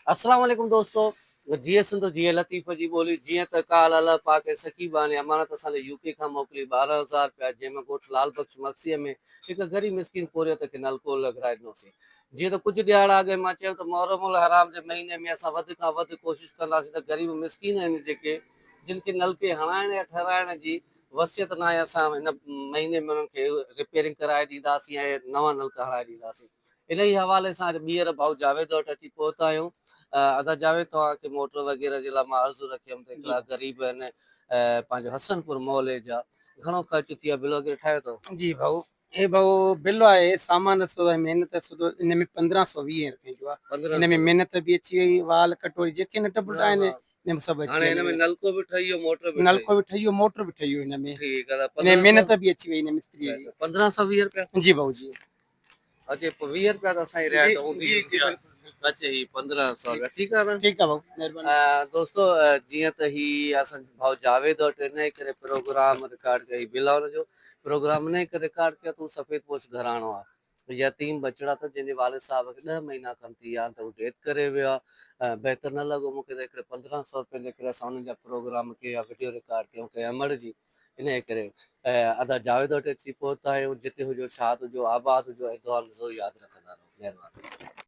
अस्सलाम वालेकुम दोस्तों। जीअं सिंधु जीअं लतीफ़ जी ॿोली जीअं त काल अल्लाह पाक ऐं सकीबा ने अमानत असांजे यूपी खां मोकिली 12,000 रुपया जंहिंमें ॻोठु लाल बख्श मक्सीअ में हिकु ग़रीब मिसकिन पोरियत खे नलको लॻाए ॾिनोसीं। जीअं त कुझु ॾियार अॻे मां चयो त मुहर्रमुल हराम जे महीने में असां वधि खां वधि कोशिशि कंदासीं त ग़रीब मिसकिन आहिनि जेके जिन खे नलके हणाइण या ठहिराइण जी वसियत न आहे, असां हिन महीने में उन्हनि खे रिपेयरिंग कराए ॾींदासीं ऐं नवां नलका हणाए ॾींदासीं। इन ई हवाले सां अॼु ॿीहर भाऊ जावेद वटि अची पहुता आहियूं। अदा जावेद तव्हांखे मोटर वग़ैरह जे लाइ मां अर्ज़ु रखी हुयमि त जी हिकिड़ा गरीब आहिनि पंहिंजो हसनपुर मोहल्ले जा, घणो ख़र्च थी आहे, बिल वग़ैरह ठाहियो अथव? जी भाऊ, हे भाऊ बिल आहे सामान सो महिनत सो इन में 1520 रुपए जो आहे। इन में 1500 महिनत बि अची वई, वाल कटोरी जेके नट बुटा हा आहिनि हा। इन में सभु अची हाणे हिन में वञे। नलको बि ठही वियो, मोटर बि ठही नलको बि ठही वियो, मोटर बि ठही वियो हिन में। ठीकु आहे। त इन में 1500 महिनत बि अची वई हिन मिस्त्री जी। 1520 रुपया जी भाऊ जी। अचे, पोइ 20 रुपया त असांजी जी रियायत जी हूंदी जी आहे। बिल्कुलु। अचे ही 1500 रुपया, ठीकु आहे न। ठीकु आहे भाऊ, महिरबानी। दोस्तो, जीअं त ही असांजो भाउ जावेद वटि इन जे करे प्रोग्राम रिकॉर्ड कई, बिल हुनजो प्रोग्राम इन करे रिकॉर्ड कयो त हू सफ़ेद पोश घराणो आहे, यतीम बचड़ा त जंहिंजे वालिद साहब खे 10 महीना कम थी विया त हू डेथ करे वियो आहे। बहितर न लॻो मूंखे त हिकिड़े 1500 रुपए जे करे असां हुननि जा प्रोग्राम कया, वीडियो रिकॉर्ड कयूं कंहिं अमड़ जी। इन जे करे अदा जावेद वटि अची पहुता आहियूं। जिते हुजो, छा हुजो, आबाद हुजो ऐं दुआ में ज़रूरु यादि रखंदा रहो। महिरबानी।